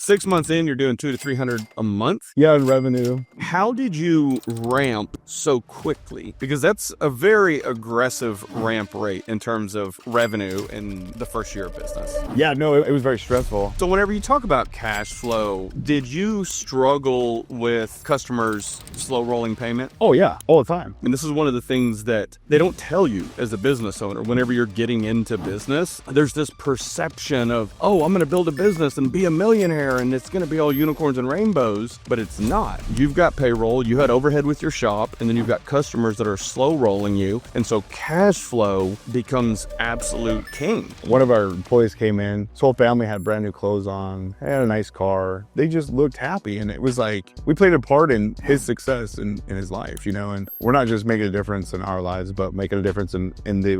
6 months in, you're doing 200 to 300 a month. Yeah, in revenue. How did you ramp so quickly? Because that's a very aggressive ramp rate in terms of revenue in the first year of business. Yeah, no, it was very stressful. So whenever you talk about cash flow, did you struggle with customers slow rolling payment? Oh yeah, all the time. And this is one of the things that they don't tell you as a business owner. Whenever you're getting into business, there's this perception of, oh, I'm going to build a business and be a millionaire and it's going to be all unicorns and rainbows, but it's not. You've got payroll, you had overhead with your shop, and then you've got customers that are slow rolling you. And so cash flow becomes absolute king. One of our employees came in, his whole family had brand new clothes on, had a nice car. They just looked happy. And it was like, we played a part in his success in his life, you know, and we're not just making a difference in our lives, but making a difference in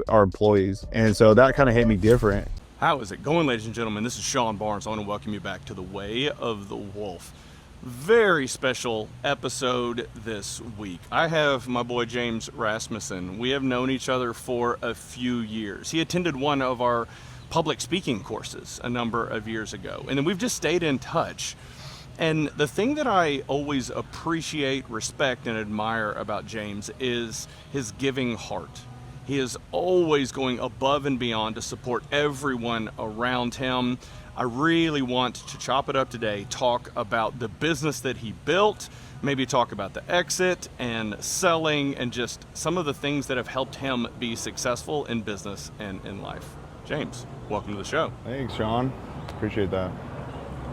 our employees. And so that kind of hit me different. How is it going, ladies and gentlemen? This is Sean Barnes. I want to welcome you back to The Way of the Wolf. Very special episode this week. I have my boy James Rasmussen. We have known each other for a few years. He attended one of our public speaking courses a number of years ago, and then we've just stayed in touch. And the thing that I always appreciate, respect, and admire about James is his giving heart. He is always going above and beyond to support everyone around him. I really want to chop it up today, talk about the business that he built, maybe talk about the exit and selling and just some of the things that have helped him be successful in business and in life. James, welcome to the show. Thanks, Sean. Appreciate that.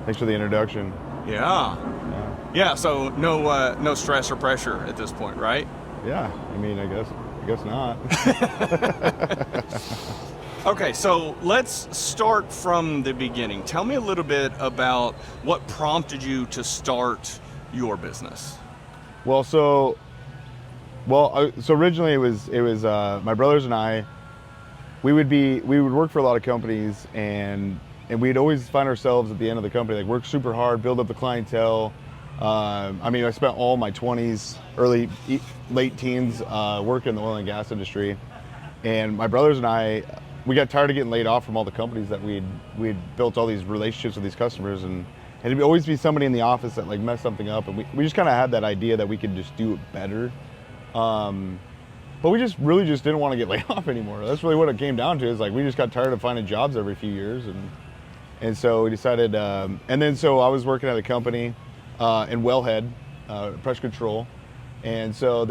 Thanks for the introduction. Yeah, so no stress or pressure at this point, right? Yeah, I mean, I guess not. Okay, so let's start from the beginning. Tell me a little bit about what prompted you to start your business. So originally it was my brothers and I. We would work for a lot of companies, and we'd always find ourselves at the end of the company, like, work super hard, build up the clientele. I spent all my 20s, late teens, working in the oil and gas industry. And my brothers and I, we got tired of getting laid off from all the companies that we'd built all these relationships with these customers. And it'd always be somebody in the office that like messed something up. And we just kind of had that idea that we could just do it better. But we just didn't want to get laid off anymore. That's really what it came down to, is like, we just got tired of finding jobs every few years. And so we decided, so I was working at a company in Wellhead, pressure control. And so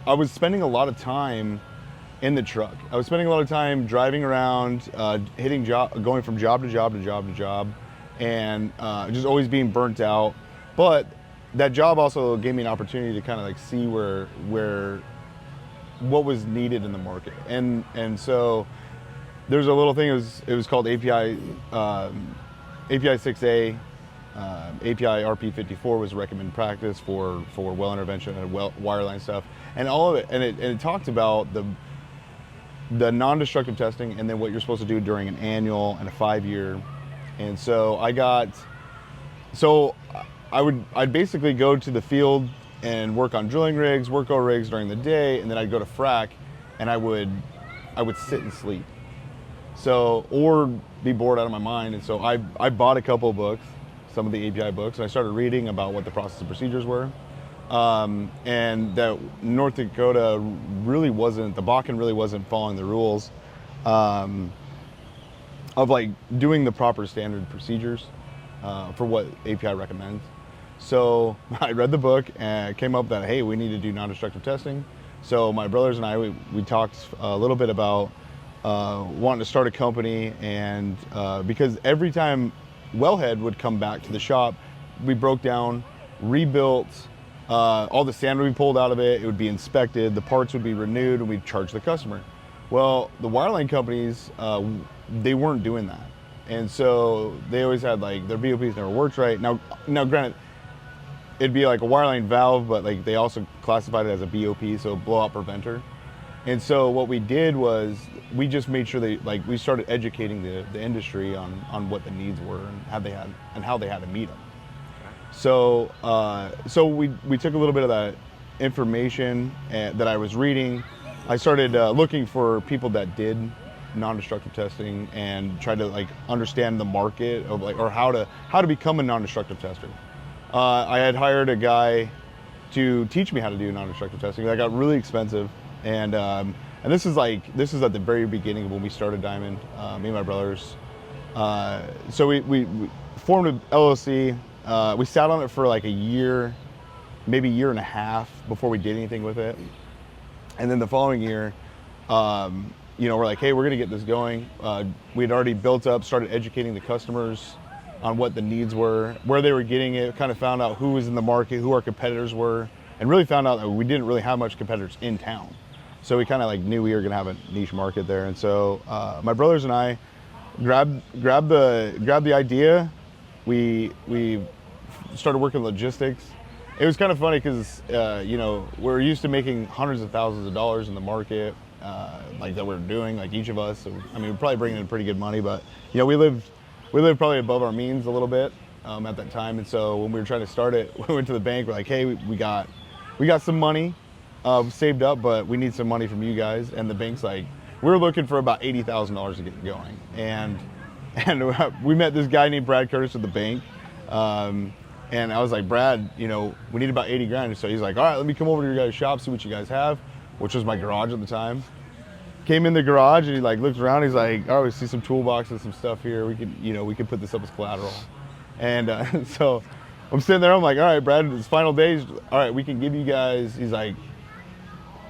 I was spending a lot of time in the truck. I was spending a lot of time driving around, going from job to job to job to job, and just always being burnt out. But that job also gave me an opportunity to kind of like see what was needed in the market. And so there's a little thing, it was called API 6A. API RP54 was recommended practice for well intervention and wireline stuff, and all of it. And it talked about the non-destructive testing, and then what you're supposed to do during an annual and a 5-year. And so I'd basically go to the field and work on drilling rigs, workover rigs during the day, and then I'd go to frac, and I would sit and sleep. Or be bored out of my mind. And so I bought a couple of books, some of the API books, and I started reading about what the process and procedures were. And that North Dakota the Bakken really wasn't following the rules of like doing the proper standard procedures for what API recommends. So I read the book and it came up that, hey, we need to do non-destructive testing. So my brothers and I, we talked a little bit about wanting to start a company, and because every time Wellhead would come back to the shop, we broke down, rebuilt, all the sand would be pulled out of it, it would be inspected, the parts would be renewed, and we'd charge the customer. Well, the wireline companies, they weren't doing that. And so they always had like, their VOPs never worked right. Now granted, it'd be like a wireline valve, but like they also classified it as a BOP, so blowout preventer. And so what we did was we just made sure we started educating the industry on what the needs were and how they had to meet them. So we took a little bit of that information that I was reading. I started looking for people that did non-destructive testing and tried to like understand the market of like, or how to become a non-destructive tester. I had hired a guy to teach me how to do non-destructive testing. That got really expensive, and this is at the very beginning of when we started Diamond, me and my brothers. So we formed an LLC. We sat on it for like a year, maybe a year and a half before we did anything with it. And then the following year, we're like, hey, we're gonna get this going. We had already built up, started educating the customers on what the needs were, where they were getting it, kind of found out who was in the market, who our competitors were, and really found out that we didn't really have much competitors in town. So we kind of like knew we were gonna have a niche market there. And so my brothers and I grabbed the idea. We started working logistics. It was kind of funny because we're used to making hundreds of thousands of dollars in the market, like that we're doing, like each of us. So, I mean, we're probably bringing in pretty good money, but we lived probably above our means a little bit at that time. And so when we were trying to start it, we went to the bank. We're like, hey, we got some money saved up, but we need some money from you guys. And the bank's like, we're looking for about $80,000 to get going. And we met this guy named Brad Curtis at the bank. And I was like, Brad, we need about 80 grand. So he's like, all right, let me come over to your guys' shop, see what you guys have, which was my garage at the time. Came in the garage and he like looked around. He's like, oh, we see some toolboxes, some stuff here. We could put this up as collateral. And so I'm sitting there. I'm like, all right, Brad, it's final days. All right, we can give you guys. He's like,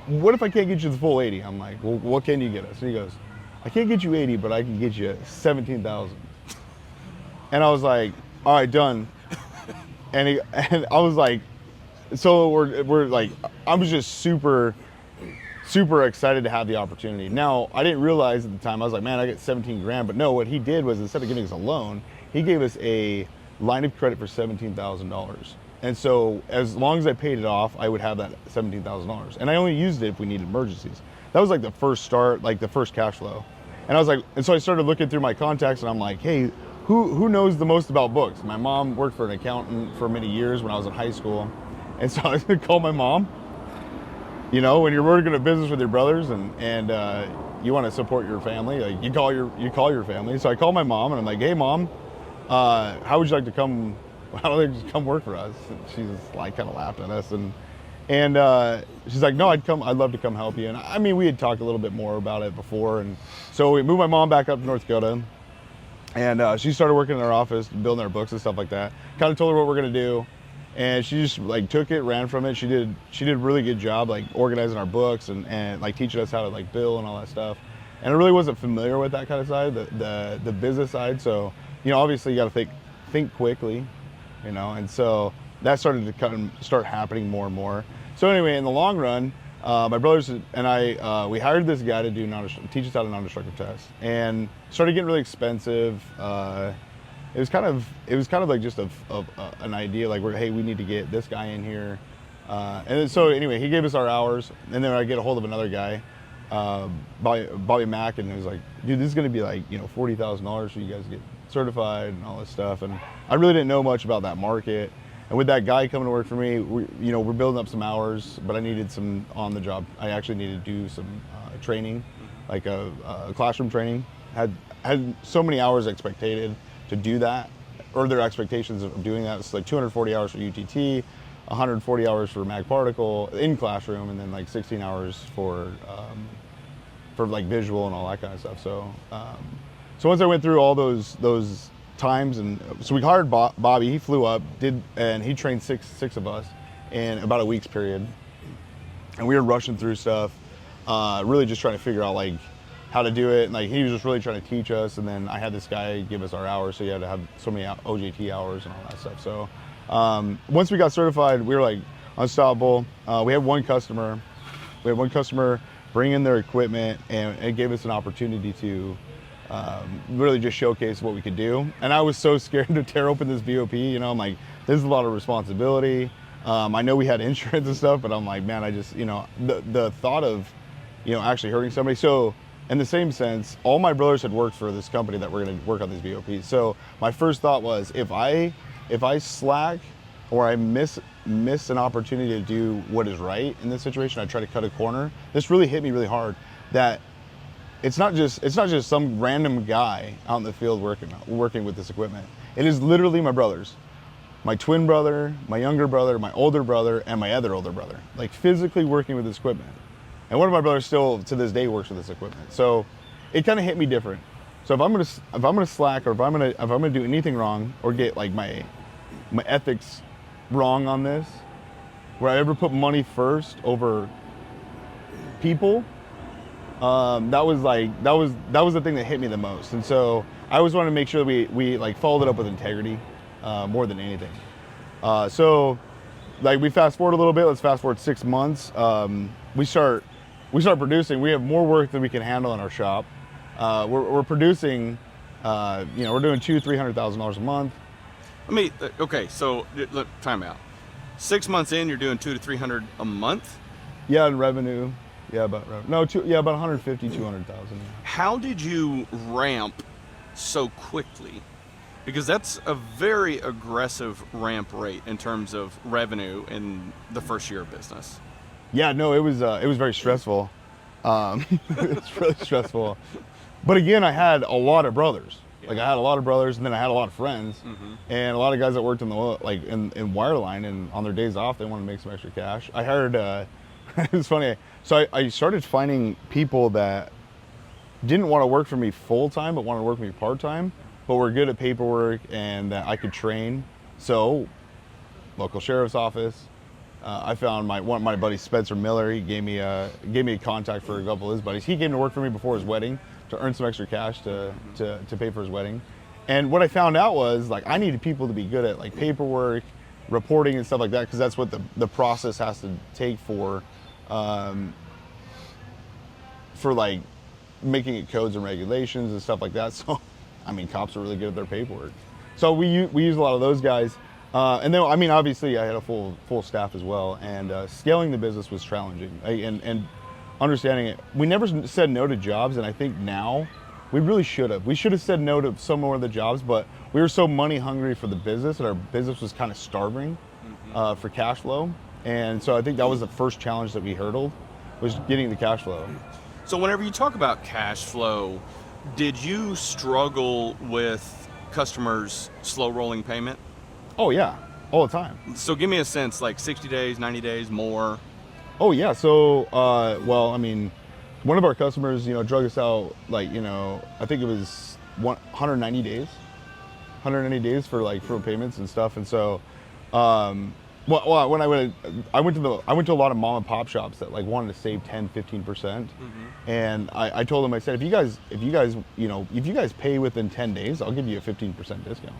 what if I can't get you the full 80? I'm like, well, what can you get us? And he goes, I can't get you 80, but I can get you 17,000. And I was like, all right, done. And I was like, so we're like, I was just super excited to have the opportunity. Now, I didn't realize at the time, I was like, man, I get 17 grand. But no, what he did was instead of giving us a loan, he gave us a line of credit for $17,000. And so as long as I paid it off, I would have that $17,000. And I only used it if we needed emergencies. That was like the first start, like the first cash flow. And I was like, and so I started looking through my contacts and I'm like, hey, who knows the most about books? My mom worked for an accountant for many years when I was in high school. And so I called my mom. When you're working a business with your brothers and you want to support your family, like you call your family. So I called my mom and I'm like, hey mom, how would you like to come? How do they just come work for us? And she's like kind of laughed at us and she's like, no, I'd love to come help you. And I mean, we had talked a little bit more about it before. And so we moved my mom back up to North Dakota and she started working in our office, building our books and stuff like that. Kind of told her what we're gonna do. And she just like took it, ran from it. She did a really good job like organizing our books and like teaching us how to like bill and all that stuff. And I really wasn't familiar with that kind of side, the business side. So, obviously you gotta think quickly, and so that started to kind of start happening more and more. So anyway, in the long run, my brothers and I, we hired this guy to teach us how to non-destructive test, and started getting really expensive. It was kind of like just an idea, like hey, we need to get this guy in here, and then, so anyway, he gave us our hours, and then I get a hold of another guy, Bobby Mack, and he was like, dude, this is going to be like $40,000 for you guys to get certified and all this stuff, and I really didn't know much about that market. And with that guy coming to work for me, we're building up some hours, but I needed some on the job. I actually needed to do some training, like a classroom training. Had so many hours expected to do that, or their expectations of doing that. It's like 240 hours for UTT, 140 hours for Mag Particle in classroom, and then like 16 hours for like visual and all that kind of stuff. So once I went through all those times, and so we hired Bobby. He flew up, and he trained six of us in about a week's period, and we were rushing through stuff, really just trying to figure out like how to do it. And like he was just really trying to teach us, and then I had this guy give us our hours, so you had to have so many OJT hours and all that stuff. So once we got certified, we were like unstoppable. We had one customer bring in their equipment, and it gave us an opportunity to really just showcase what we could do. And I was so scared to tear open this VOP. I'm like, this is a lot of responsibility. I know we had insurance and stuff, but I'm like, man, I just, the thought of, actually hurting somebody. So in the same sense, all my brothers had worked for this company that we're going to work on these VOPs. So my first thought was, if I slack or I miss an opportunity to do what is right in this situation, I try to cut a corner. This really hit me really hard, that it's not just some random guy out in the field working with this equipment. It is literally my brothers, my twin brother, my younger brother, my older brother, and my other older brother, like physically working with this equipment. And one of my brothers still to this day works with this equipment. So it kind of hit me different. So if I'm gonna slack, or if I'm gonna do anything wrong, or get like my ethics wrong on this, where I ever put money first over people, that was the thing that hit me the most. And so I always wanted to make sure that we like followed it up with integrity, more than anything. So like we fast forward a little bit. Let's fast forward 6 months. We start producing. We have more work than we can handle in our shop. We're producing. We're doing $200,000-$300,000 a month. Okay, so look, time out. 6 months in, you're doing $200 to $300 a month. Yeah, in revenue. Yeah, about 150, 200,000. How did you ramp so quickly? Because that's a very aggressive ramp rate in terms of revenue in the first year of business. Yeah, no, it was very stressful. It's really stressful. But again, I had a lot of brothers. Yeah. Like I had a lot of brothers, and then I had a lot of friends, and a lot of guys that worked in in wireline, and on their days off, they wanted to make some extra cash. I hired. It was funny. So I started finding people that didn't want to work for me full time, but wanted to work for me part time, but were good at paperwork and that I could train. So, local sheriff's office. I found one of my buddies, Spencer Miller. He gave me a contact for a couple of his buddies. He came to work for me before his wedding to earn some extra cash to pay for his wedding. And what I found out was like I needed people to be good at like paperwork, reporting and stuff like that, because that's what the process has to take for like making it codes and regulations and stuff like that. So, I mean, cops are really good at their paperwork. So we use a lot of those guys. And then, I mean, obviously I had a full staff as well, and scaling the business was challenging. And understanding it, we never said no to jobs, and I think now we really should have. We should have said no to some more of the jobs, but we were so money hungry for the business that our business was kind of starving for cash flow. And so I think that was the first challenge that we hurdled, was getting the cash flow. So whenever you talk about cash flow, did you struggle with customers slow rolling payment? Oh yeah, all the time. So give me a sense, like 60 days, 90 days, more? Oh yeah, so, well, I mean, one of our customers, drug us out, like, I think it was 190 days. 190 days for payments and stuff. And so, when I went to a lot of mom and pop shops that like wanted to save 10-15%, and I told them, I said, if you guys pay within 10 days, I'll give you a 15% discount.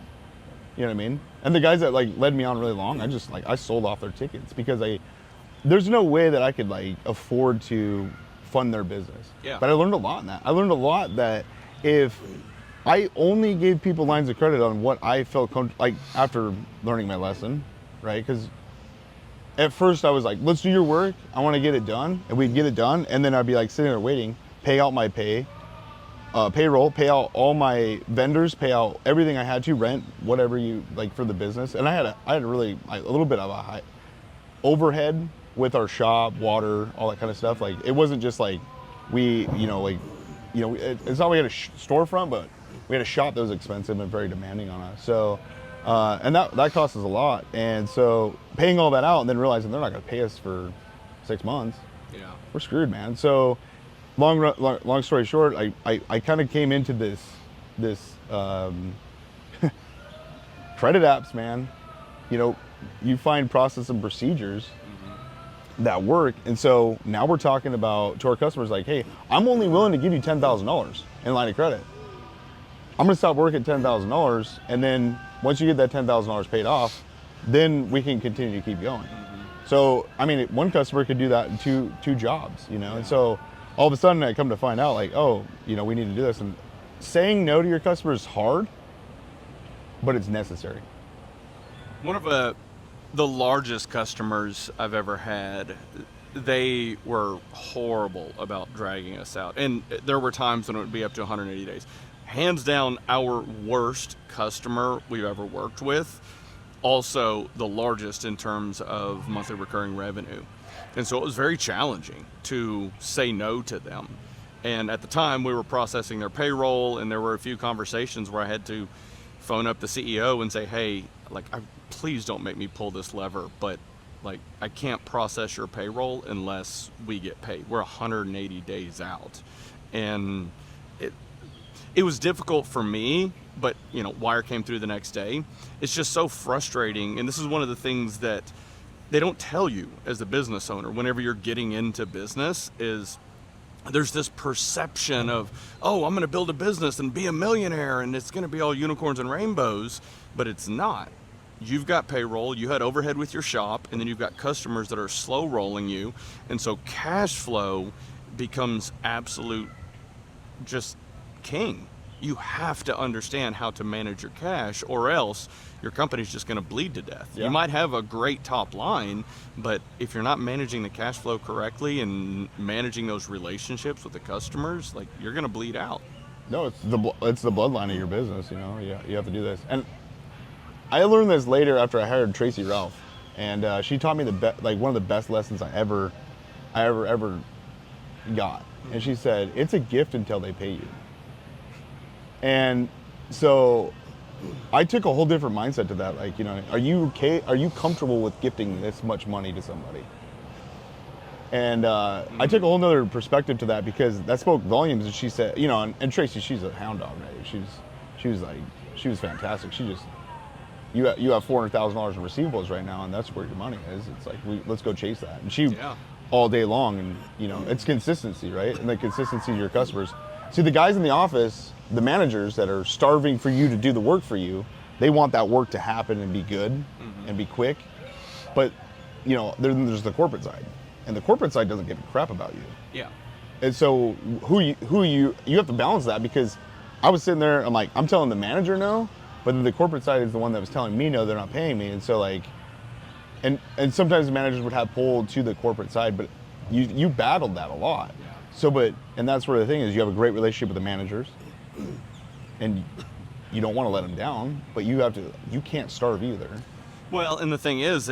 You know what I mean? And the guys that like led me on really long, I sold off their tickets because there's no way that I could like afford to fund their business. Yeah. But I learned a lot in that. I learned a lot that if I only gave people lines of credit on what I felt like after learning my lesson, right? Because at first I was like, let's do your work. I want to get it done. And we'd get it done. And then I'd be like sitting there waiting, pay out my payroll, pay out all my vendors, pay out everything I had to, rent, whatever you like for the business. And I had a little bit of a high overhead with our shop, water, all that kind of stuff. Like it wasn't just like it's not we had a storefront, but we had a shop that was expensive and very demanding on us. So, and that cost us a lot. And so paying all that out and then realizing they're not going to pay us for 6 months, we're screwed, man. So long story short, I kind of came into this credit apps, man. You find process and procedures that work. And so now we're talking about to our customers like, hey, I'm only willing to give you $10,000 in line of credit. I'm going to stop work at $10,000, and then once you get that $10,000 paid off, then we can continue to keep going. So, I mean, one customer could do that in two jobs, And so all of a sudden I come to find out like, oh, we need to do this. And saying no to your customer is hard, but it's necessary. One of the largest customers I've ever had, they were horrible about dragging us out. And there were times when it would be up to 180 days. Hands down, our worst customer we've ever worked with. Also the largest in terms of monthly recurring revenue. And so it was very challenging to say no to them. And at the time, we were processing their payroll, and there were a few conversations where I had to phone up the CEO and say, hey, like, please don't make me pull this lever, but like, I can't process your payroll unless we get paid. We're 180 days out. And it was difficult for me, but wire came through the next day. It's just so frustrating. And this is one of the things that they don't tell you as a business owner whenever you're getting into business is there's this perception of, oh, I'm going to build a business and be a millionaire and it's going to be all unicorns and rainbows, but it's not. You've got payroll, you had overhead with your shop, and then you've got customers that are slow rolling you. And so cash flow becomes absolute just king. You have to understand how to manage your cash, or else your company's just going to bleed to death. Yeah. You might have a great top line, but if you're not managing the cash flow correctly and managing those relationships with the customers, like, you're going to bleed out. No, it's the bloodline of your business. You have to do this. And I learned this later after I hired Tracy Ralph, and she taught me one of the best lessons I ever got. And she said, "It's a gift until they pay you." And so I took a whole different mindset to that. Like, are you okay? Are you comfortable with gifting this much money to somebody? And I took a whole nother perspective to that, because that spoke volumes. And she said, and Tracy, she's a hound dog, right? She was fantastic. She just, you have $400,000 in receivables right now, and that's where your money is. It's like, let's go chase that. And she, all day long, and it's consistency, right? And the consistency of your customers. See, the guys in the office, the managers that are starving for you to do the work for you, they want that work to happen and be good and be quick. But there's the corporate side, and the corporate side doesn't give a crap about you. Yeah. And so you have to balance that, because I was sitting there, I'm telling the manager no, but then the corporate side is the one that was telling me no, they're not paying me. And so and sometimes the managers would have pulled to the corporate side, but you battled that a lot. So, and that's where the thing is, you have a great relationship with the managers, and you don't want to let them down, but you can't starve either. Well, and the thing is,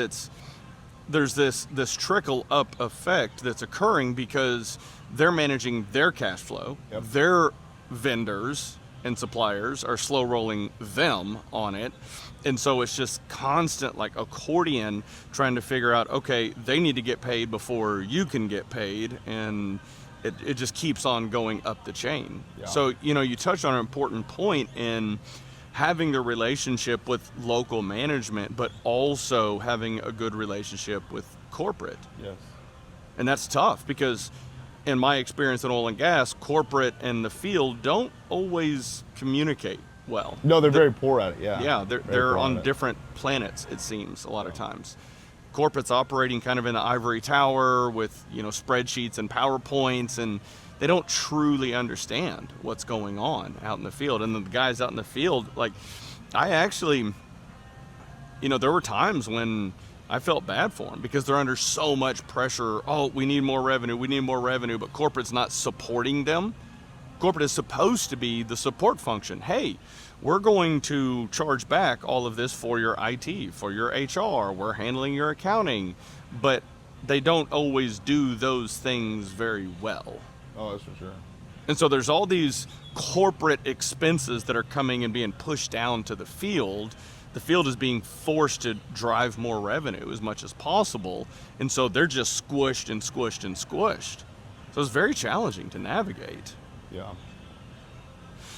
there's this trickle up effect that's occurring because they're managing their cash flow. Yep. Their vendors and suppliers are slow rolling them on it. And so it's just constant, like, accordion, trying to figure out, okay, they need to get paid before you can get paid. And it just keeps on going up the chain. Yeah. So, you touched on an important point in having the relationship with local management, but also having a good relationship with corporate. Yes. And that's tough, because in my experience in oil and gas, corporate and the field don't always communicate well. No, they're very poor at it, yeah. Yeah, they're on different planets, it seems, a lot of times. Corporate's operating kind of in the ivory tower with, spreadsheets and PowerPoints, and they don't truly understand what's going on out in the field. And the guys out in the field, like, I actually, there were times when I felt bad for them, because they're under so much pressure. Oh, we need more revenue, but corporate's not supporting them. Corporate is supposed to be the support function. Hey, we're going to charge back all of this for your IT, for your HR, we're handling your accounting, but they don't always do those things very well. Oh, that's for sure. And so there's all these corporate expenses that are coming and being pushed down to the field. The field is being forced to drive more revenue as much as possible, and so they're just squished and squished and squished. So it's very challenging to navigate. Yeah.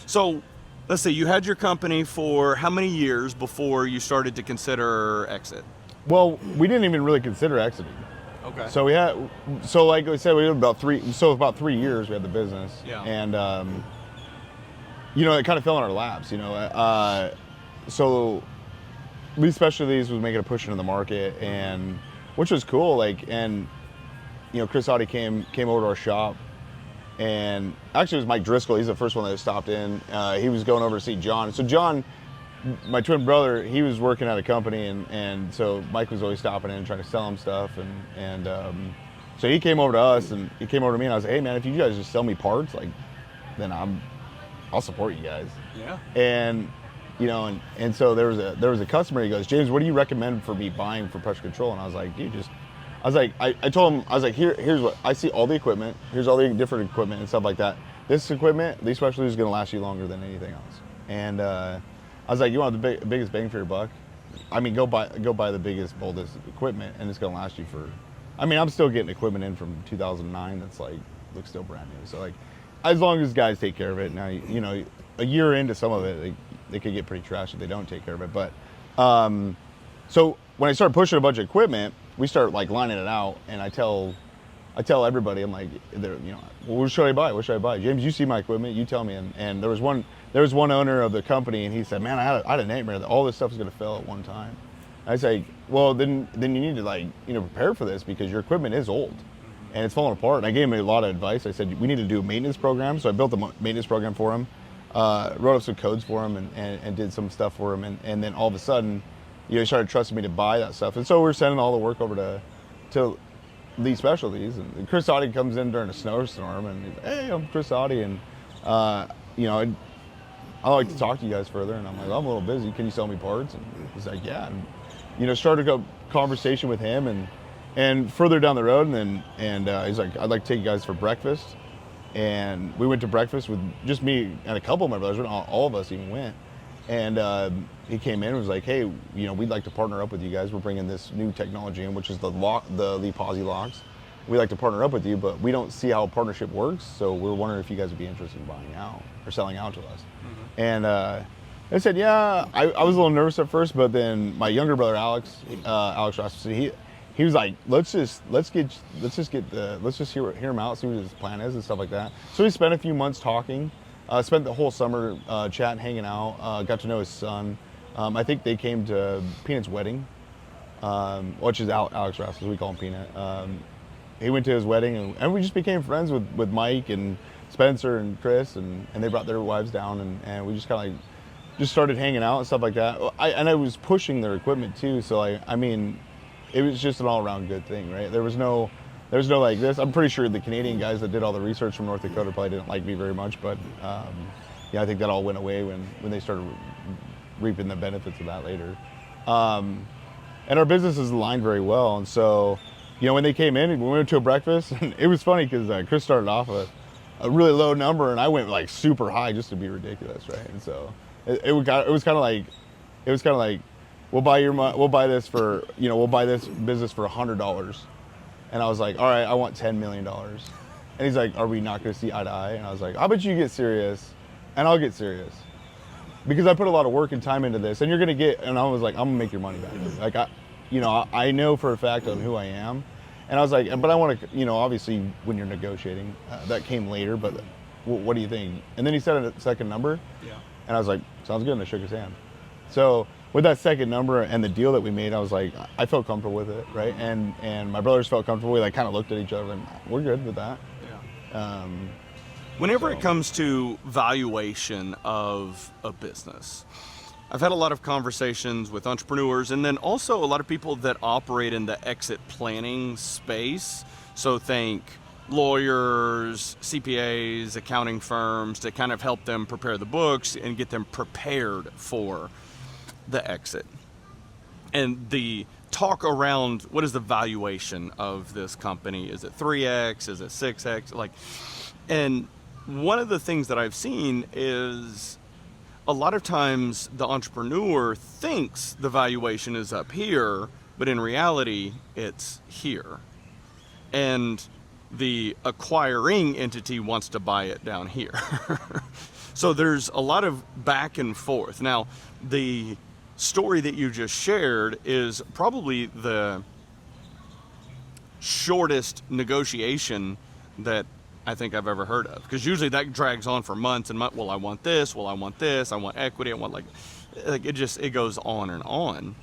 So let's say you had your company for how many years before you started to consider exit? Well, we didn't even really consider exiting. Okay. So like I said, we had about 3 years we had the business. Yeah. And it kind of fell in our laps, so Lee Specialties was making a push into the market, and which was cool. Chris Audi came over to our shop, and actually it was Mike Driscoll. He's the first one that stopped in. He was going over to see John. So John, my twin brother, he was working at a company, and so Mike was always stopping in and trying to sell him stuff, and so he came over to us, and he came over to me, and I was like, hey man, if you guys just sell me parts, like, then I'll support you guys. Yeah. And and so there was a customer. He goes, James, what do you recommend for me buying for pressure control? And I was like, dude, just I told him, I was like, here's what, I see all the equipment, here's all the different equipment and stuff like that. This equipment, these specialties is gonna last you longer than anything else. And I was like, you want the biggest bang for your buck? I mean, go buy the biggest, boldest equipment, and it's gonna last you for. I mean, I'm still getting equipment in from 2009 that's like looks still brand new. So like, as long as guys take care of it. Now, you know, a year into some of it, they could get pretty trashed if they don't take care of it. But so when I started pushing a bunch of equipment, we start like lining it out, and I tell everybody, I'm like, you know, well, what should I buy? What should I buy? James, you see my equipment, you tell me. And there was one owner of the company, and he said, man, I had a nightmare that all this stuff is going to fail at one time. And I say, well, then you need to, like, you know, prepare for this, because your equipment is old and it's falling apart. And I gave him a lot of advice. I said, we need to do a maintenance program. So I built a maintenance program for him, wrote up some codes for him, and did some stuff for him. And then all of a sudden, you know, he started trusting me to buy that stuff. And so we're sending all the work over to these specialties. And Chris Audi comes in during a snowstorm, and he's like, hey, I'm Chris Audi, and you know, I like to talk to you guys further. And I'm like, well, I'm a little busy. Can you sell me parts? And he's like, yeah. And, you know, started a conversation with him, and further down the road, and he's like, I'd like to take you guys for breakfast. And we went to breakfast with just me and a couple of my brothers. All of us even went. And he came in and was like, hey, you know, we'd like to partner up with you guys. We're bringing this new technology in, which is the Lee Posi locks. We'd like to partner up with you, but we don't see how a partnership works. So we're wondering if you guys would be interested in buying out or selling out to us. Mm-hmm. And I said, yeah. I was a little nervous at first, but then my younger brother Alex Rasmussen, he was like, let's just hear him out, see what his plan is and stuff like that. So we spent a few months talking. Spent the whole summer chatting, hanging out. Got to know his son. I think they came to Peanut's wedding, which is Alex Rasmussen. We call him Peanut. He went to his wedding, and we just became friends with Mike and Spencer and Chris, and they brought their wives down, and we just kind of like just started hanging out and stuff like that. I was pushing their equipment too, so I mean, it was just an all-around good thing, right? There was no like this. I'm pretty sure the Canadian guys that did all the research from North Dakota probably didn't like me very much, but yeah, I think that all went away when they started reaping the benefits of that later. And our businesses aligned very well, and so, you know, when they came in, we went to a breakfast, and it was funny because Chris started off a really low number, and I went like super high just to be ridiculous, right? And so it was kind of like, we'll buy this business for $100. And I was like, all right, I want $10 million. And he's like, are we not going to see eye to eye? And I was like, how about you get serious and I'll get serious? Because I put a lot of work and time into this, and you're going to get, and I was like, I'm going to make your money back. Like, I know for a fact on who I am. And I was like, but I want to, you know, obviously when you're negotiating, that came later, but what do you think? And then he said a second number. Yeah. And I was like, sounds good. And I shook his hand. So with that second number and the deal that we made, I was like, I felt comfortable with it, right? And my brothers felt comfortable. We like kind of looked at each other and we're good with that. Yeah. Whenever it comes to valuation of a business, I've had a lot of conversations with entrepreneurs, and then also a lot of people that operate in the exit planning space. So think lawyers, CPAs, accounting firms, to kind of help them prepare the books and get them prepared for the exit. And the talk around what is the valuation of this company? Is it 3X? Is it 6X? Like, and one of the things that I've seen is a lot of times the entrepreneur thinks the valuation is up here, but in reality it's here. And the acquiring entity wants to buy it down here. So there's a lot of back and forth. Now, the story that you just shared is probably the shortest negotiation that I think I've ever heard of, because usually that drags on for months and months. Well, I want this, I want equity, I want like it goes on and on.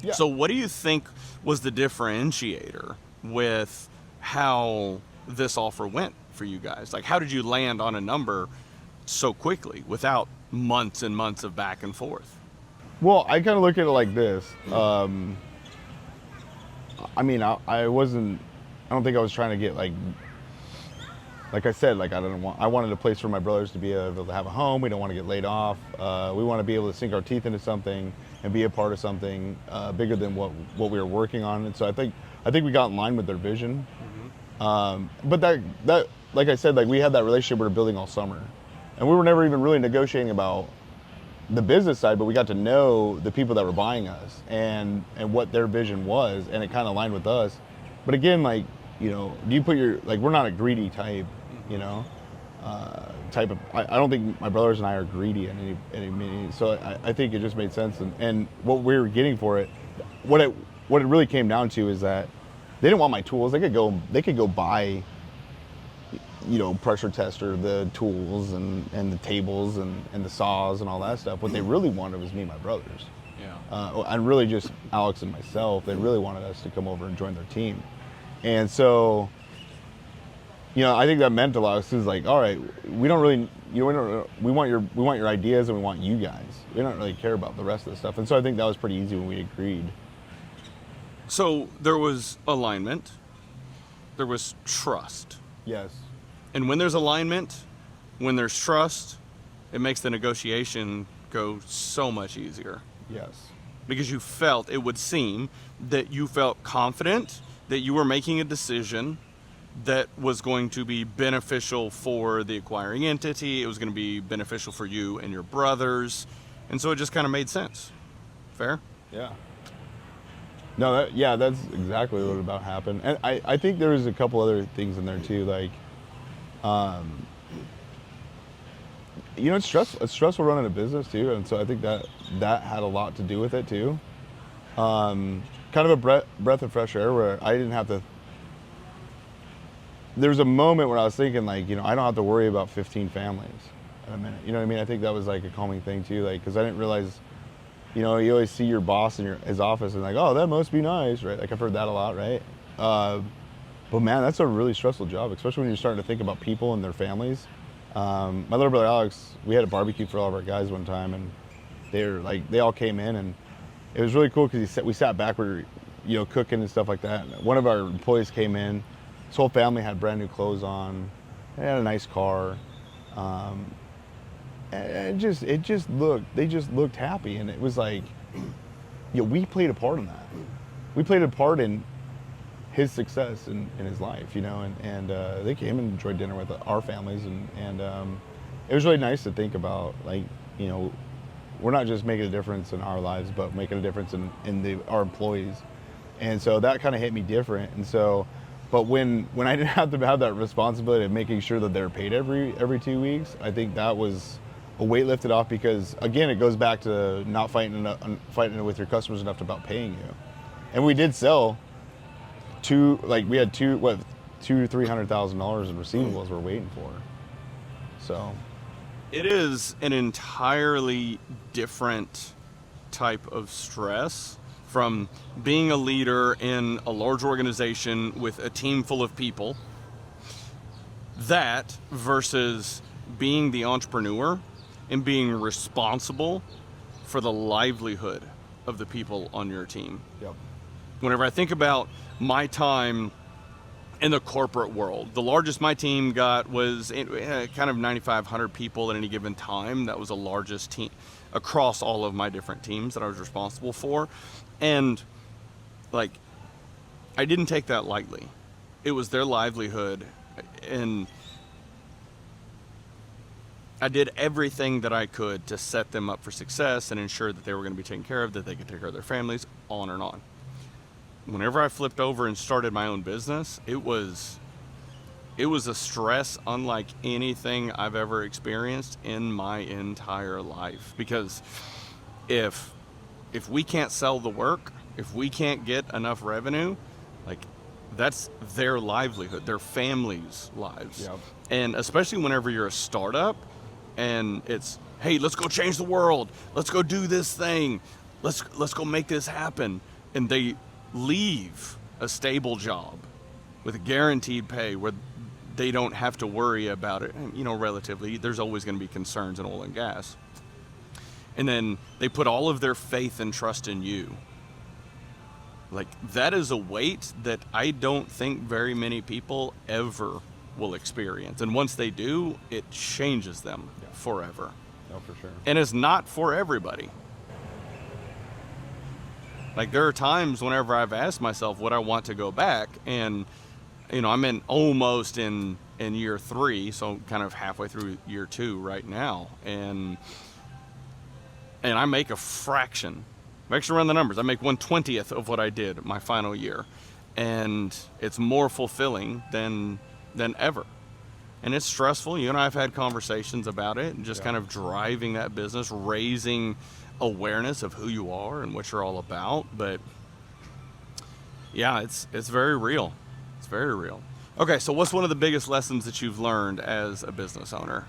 Yeah. So what do you think was the differentiator with how this offer went for you guys? Like, how did you land on a number so quickly without months and months of back and forth? Well, I kind of look at it like this. I mean, I don't think I was trying to get like I said, like I wanted a place for my brothers to be able to have a home. We don't want to get laid off. We want to be able to sink our teeth into something and be a part of something bigger than what we were working on. And so I think we got in line with their vision. But that like I said, like we had that relationship we were building all summer, and we were never even really negotiating about the business side, but we got to know the people that were buying us and what their vision was, and it kind of aligned with us. But again, like, you know, do you put your, like, we're not a greedy type, you know, type of, I don't think my brothers and I are greedy in any means. So I think it just made sense, and what we were getting for it, what it really came down to is that they didn't want my tools. They could go buy, you know, pressure tester, the tools and the tables and the saws and all that stuff. What they really wanted was me and my brothers. Yeah. And really just Alex and myself. They really wanted us to come over and join their team. And so, you know, I think that meant a lot. It was like, all right, we don't really, you know, we want your ideas, and we want you guys. We don't really care about the rest of the stuff. And so I think that was pretty easy when we agreed. So there was alignment. There was trust. Yes. And when there's alignment, when there's trust, it makes the negotiation go so much easier. Yes. Because you felt, it would seem, that you felt confident that you were making a decision that was going to be beneficial for the acquiring entity. It was going to be beneficial for you and your brothers. And so it just kind of made sense. Fair? Yeah. No, that's exactly what about happened. And I think there was a couple other things in there too, like, you know, it's stressful running a business too, and so I think that had a lot to do with it too. Kind of a breath of fresh air where I didn't have to. There was a moment where I was thinking, like, you know, I don't have to worry about 15 families in a minute. You know what I mean? I think that was like a calming thing too, like, because I didn't realize, you know, you always see your boss in his office and like, oh, that must be nice, right? Like I've heard that a lot, right? But man, that's a really stressful job, especially when you're starting to think about people and their families. My little brother Alex, we had a barbecue for all of our guys one time, and they all came in, and it was really cool because we sat back, we were, you know, cooking and stuff like that. And one of our employees came in. His whole family had brand new clothes on. They had a nice car. And they just looked happy, and it was like, you know, we played a part in that. We played a part in his success in his life, you know, and they came and enjoyed dinner with our families, and it was really nice to think about, like, you know, we're not just making a difference in our lives, but making a difference in our employees. And so that kind of hit me different. And so, but when I didn't have to have that responsibility of making sure that they're paid every 2 weeks, I think that was a weight lifted off, because again, it goes back to not fighting with your customers enough about paying you. And we did sell we had $200,000 to $300,000 in receivables we're waiting for. So it is an entirely different type of stress from being a leader in a large organization with a team full of people, that versus being the entrepreneur and being responsible for the livelihood of the people on your team. Yep. Whenever I think about my time in the corporate world, the largest my team got was kind of 9,500 people at any given time. That was the largest team across all of my different teams that I was responsible for. And like, I didn't take that lightly. It was their livelihood, and I did everything that I could to set them up for success and ensure that they were going to be taken care of, that they could take care of their families, on and on. Whenever I flipped over and started my own business, it was a stress unlike anything I've ever experienced in my entire life. Because if we can't sell the work, if we can't get enough revenue, like, that's their livelihood, their families' lives. Yep. And especially whenever you're a startup and it's, hey, let's go change the world, let's go do this thing, let's go make this happen, and they leave a stable job with a guaranteed pay where they don't have to worry about it. You know, relatively, there's always going to be concerns in oil and gas. And then they put all of their faith and trust in you. Like, that is a weight that I don't think very many people ever will experience. And once they do, it changes them forever. No, for sure. And it's not for everybody. Like there are times whenever I've asked myself, would I want to go back? And, I'm almost in year 3, so kind of halfway through year 2 right now. And I make a fraction. I actually run the numbers. I make 1/20th of what I did my final year. And it's more fulfilling than ever. And it's stressful. You and I have had conversations about it, and just kind of driving that business, raising awareness of who you are and what you're all about. But yeah, it's very real. It's very real. Okay, so what's one of the biggest lessons that you've learned as a business owner?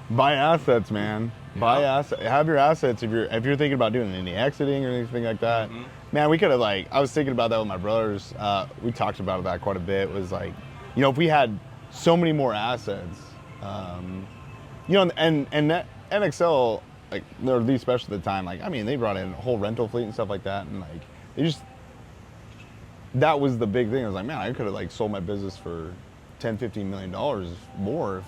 Buy assets, man. Buy assets. Have your assets if you're thinking about doing any exiting or anything like that. Mm-hmm. Man, we could have I was thinking about that with my brothers. We talked about that quite a bit. It was if we had so many more assets, and that NXL, they're the special at the time. They brought in a whole rental fleet and stuff like that, and that was the big thing. I was man, I could have sold my business for $10-15 million more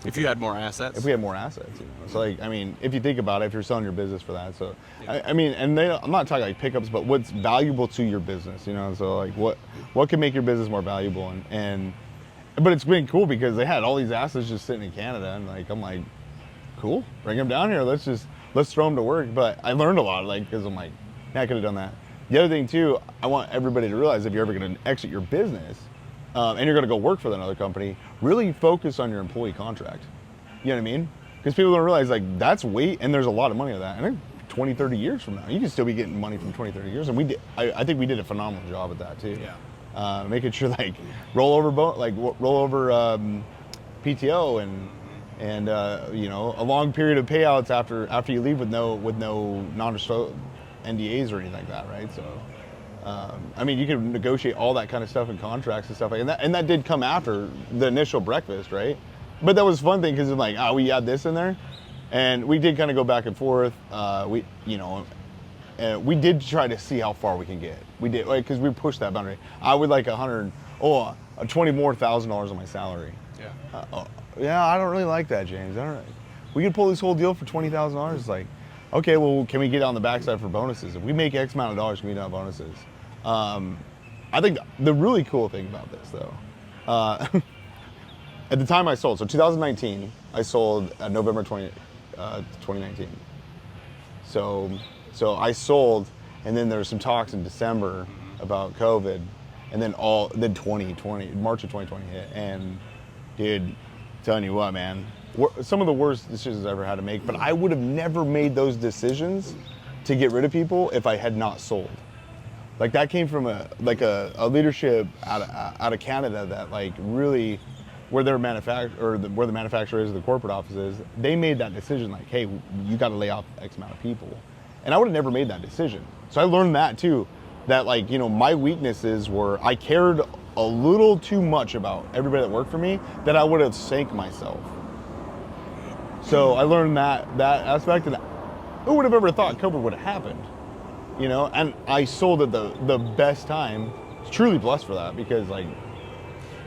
if you had more assets. If we had more assets, So if you think about it, if you're selling your business for that, so I'm not talking pickups, but what's valuable to your business, So what can make your business more valuable, but it's been cool because they had all these assets just sitting in Canada, and I'm cool, bring them down here. Let's throw them to work. But I learned a lot, because I'm yeah, I could have done that. The other thing too, I want everybody to realize if you're ever going to exit your business, and you're going to go work for another company, really focus on your employee contract. You know what I mean? Because people don't realize that's weight, and there's a lot of money on that. And 20, 30 years from now, you can still be getting money from 20, 30 years. And I think we did a phenomenal job at that too. Yeah. Making sure rollover PTO and a long period of payouts after you leave with no non-disclosure NDAs or anything like that, right? So. You can negotiate all that kind of stuff in contracts and stuff and that did come after the initial breakfast, right? But that was a fun thing because we add this in there, and we did kind of go back and forth. We did try to see how far we can get. We did because we pushed that boundary. I would $20,000 more on my salary. Yeah. Yeah, I don't really like that, James. We could pull this whole deal for $20,000. It's okay, well, can we get on the backside for bonuses? If we make X amount of dollars, can we get on bonuses? I think the really cool thing about this, though, at the time I sold, so 2019, I sold November 2019. So I sold, and then there was some talks in December about COVID, and then March of 2020 hit, and dude, telling you what, man, some of the worst decisions I ever had to make, but I would have never made those decisions to get rid of people if I had not sold. That came from a leadership out of Canada that really, where the manufacturer is, the corporate office is, they made that decision hey, you got to lay off X amount of people, and I would have never made that decision. So I learned that too, that my weaknesses were I cared a little too much about everybody that worked for me that I would have sank myself. So I learned that aspect, and who would have ever thought COVID would have happened? And I sold at the best time. It's truly blessed for that because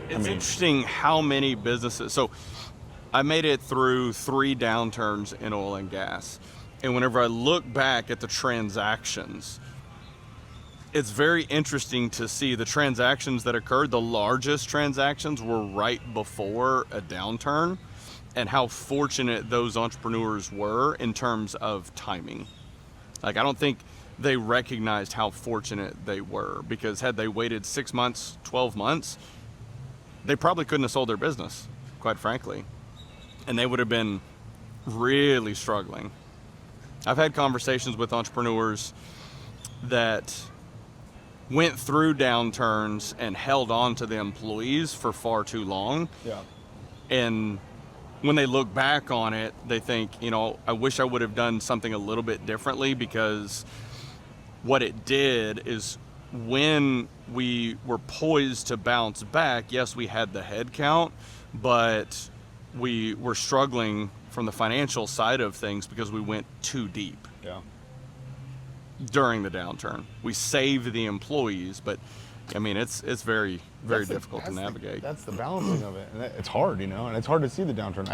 it's interesting how many businesses. So I made it through 3 downturns in oil and gas, and whenever I look back at the transactions, it's very interesting to see the transactions that occurred. The largest transactions were right before a downturn, and how fortunate those entrepreneurs were in terms of timing. I don't think they recognized how fortunate they were, because had they waited 6 months, 12 months, they probably couldn't have sold their business, quite frankly. And they would have been really struggling. I've had conversations with entrepreneurs that went through downturns and held on to the employees for far too long. Yeah. And when they look back on it, they think, I wish I would have done something a little bit differently, because what it did is when we were poised to bounce back, yes, we had the head count, but we were struggling from the financial side of things because we went too deep. Yeah. During the downturn. We saved the employees, but it's very, very difficult to navigate. That's the balancing of it. And it's hard, and it's hard to see the downturn.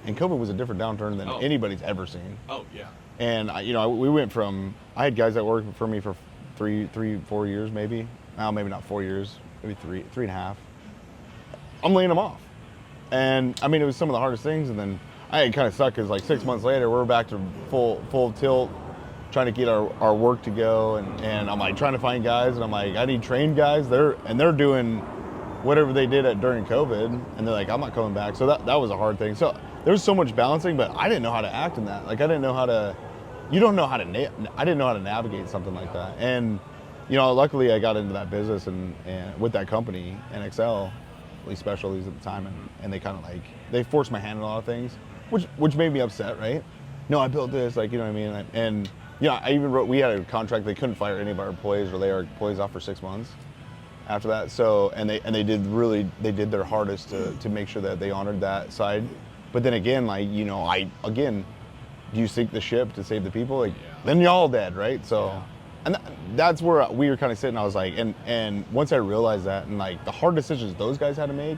And COVID was a different downturn than anybody's ever seen. Oh, yeah. And we went from, I had guys that worked for me for 4 years maybe. No, maybe not 4 years, maybe three and a half. I'm laying them off. And I mean, it was some of the hardest things. And then I kind of sucked because like 6 months later, we're back to full tilt, trying to get our work to go. And I'm like trying to find guys. And I'm like, I need trained guys. They're doing whatever they did during COVID. And they're like, I'm not coming back. So that was a hard thing. So there was so much balancing, but I didn't know how to act in that. Like I didn't know how to, I didn't know how to navigate something like that. And, you know, luckily I got into that business and with that company, NXL, Lee Specialties at the time, and they kind of like, they forced my hand in a lot of things, which made me upset, right? No, I built this, like, you know what I mean? And yeah, I even wrote, we had a contract, they couldn't fire any of our employees or lay our employees off for 6 months after that. So, and they did their hardest to make sure that they honored that side. But then again, like, you know, do you sink the ship to save the people? Like, then you're all dead, right? So, and that's where we were kind of sitting. I was like, and once I realized that, and like the hard decisions those guys had to make,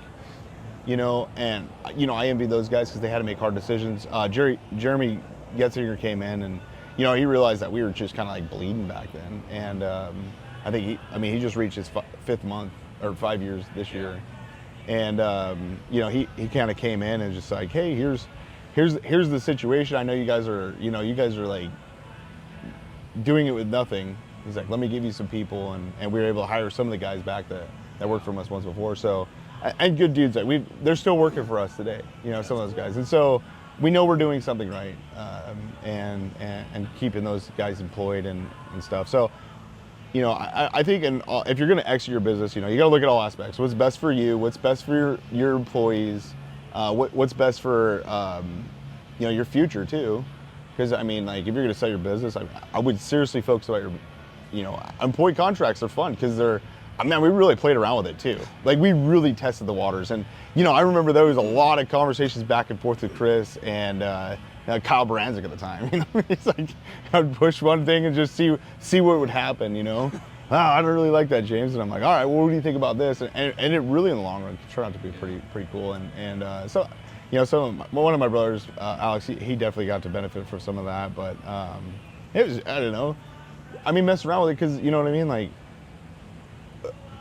you know, and you know, I envy those guys because they had to make hard decisions. Jeremy Getzinger came in, and you know, he realized that we were just kind of like bleeding back then, and I think he just reached his 5th month or 5 years this year, and you know, he kind of came in and just like, hey, here's the situation. I know you guys are like doing it with nothing. He's like, let me give you some people, and we were able to hire some of the guys back that worked for us once before. So, and good dudes, like they're still working for us today. You know, some of those guys, and so we know we're doing something right, and keeping those guys employed and stuff. So, you know, I think, if you're going to exit your business, you know, you got to look at all aspects. What's best for you? What's best for your employees? What's best for you know, your future too? Because I mean, like, if you're going to sell your business, I would seriously focus about your, you know, employee contracts are fun because we really played around with it too. Like, we really tested the waters, and you know, I remember there was a lot of conversations back and forth with Chris and Kyle Baranczyk at the time. You know, he's like, I'd push one thing and just see what would happen. You know, I don't really like that, James, and I'm like, all right, well, what do you think about this? And it really, in the long run, turned out to be pretty cool. And so, you know, one of my brothers, Alex, he definitely got to benefit from some of that. But it was, I don't know. I mean, messing around with it because, you know what I mean? Like,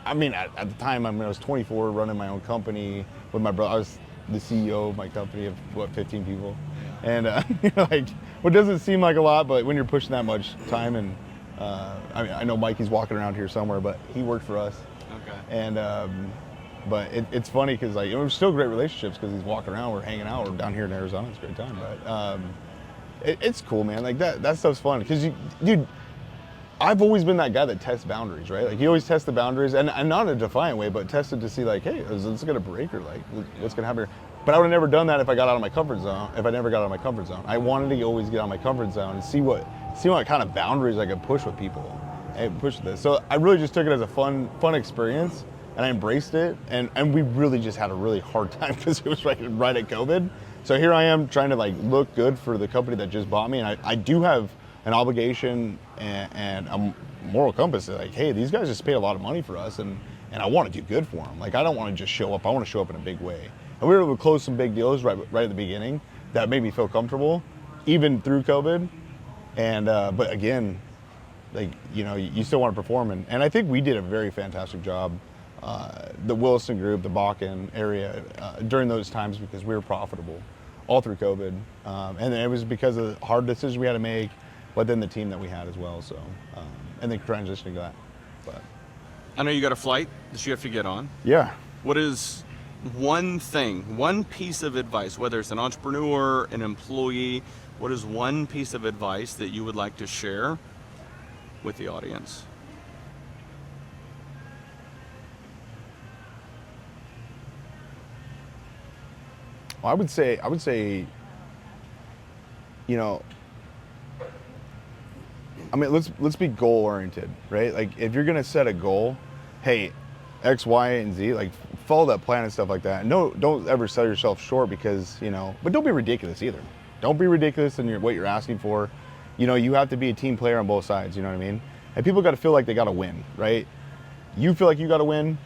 I mean, at the time, I was 24, running my own company with my brother. I was the CEO of my company of, 15 people. And, you know, like, what doesn't seem like a lot, but when you're pushing that much time, and I mean, I know Mikey's walking around here somewhere, but he worked for us. Okay. And, but it's funny because, like, it was still great relationships because he's walking around, we're hanging out, we're down here in Arizona, it's a great time. But it's cool, man. Like, that stuff's fun because, dude, I've always been that guy that tests boundaries, right? Like, you always test the boundaries, and not in a defiant way, but tested to see, like, hey, is this going to break, or like, what's going to happen here? But I would have never done that if I got out of my comfort zone. If I never got out of my comfort zone, I wanted to always get out of my comfort zone and see what kind of boundaries I could push with people and push this. So I really just took it as a fun experience, and I embraced it. And we really just had a really hard time because it was right at COVID. So here I am trying to, like, look good for the company that just bought me, and I do have an obligation and a moral compass. Like, hey, these guys just paid a lot of money for us, and I want to do good for them. Like, I don't want to just show up. I want to show up in a big way. And we were able to close some big deals right at the beginning that made me feel comfortable, even through COVID. And but again, like, you know, you still want to perform, and I think we did a very fantastic job. The Wilson Group, the Bakken area, during those times, because we were profitable all through COVID, and it was because of the hard decisions we had to make, but then the team that we had as well. So, and then transitioning to that. But I know you got a flight that you have to get on. Yeah. What is one piece of advice, whether it's an entrepreneur, an employee, what is one piece of advice that you would like to share with the audience? Well, I would say, you know, I mean, let's be goal oriented, right? Like, if you're gonna set a goal, hey, X, Y, and Z, like, follow that plan and stuff like that. And don't ever sell yourself short because, you know, but don't be ridiculous either. Don't be ridiculous in what you're asking for. You know, you have to be a team player on both sides, you know what I mean? And people got to feel like they got to win, right? You feel like you got to win.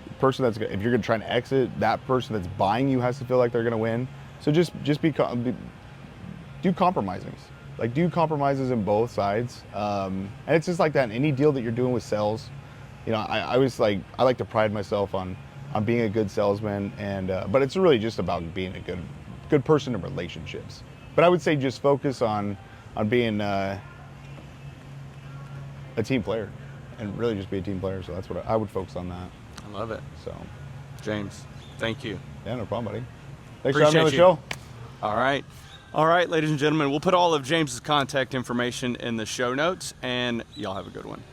The person if you're going to try and exit, that person that's buying you has to feel like they're going to win. So just do compromising. Like, do compromises in both sides. And it's just like that in any deal that you're doing with sales. You know, I was like, I like to pride myself on being a good salesman, and but it's really just about being a good person in relationships. But I would say just focus on being a team player, and really just be a team player. So that's what I would focus on that. I love it. So, James, thank you. yeah, no problem, buddy. Thanks for having me on the show. All right, ladies and gentlemen, we'll put all of James's contact information in the show notes, and y'all have a good one.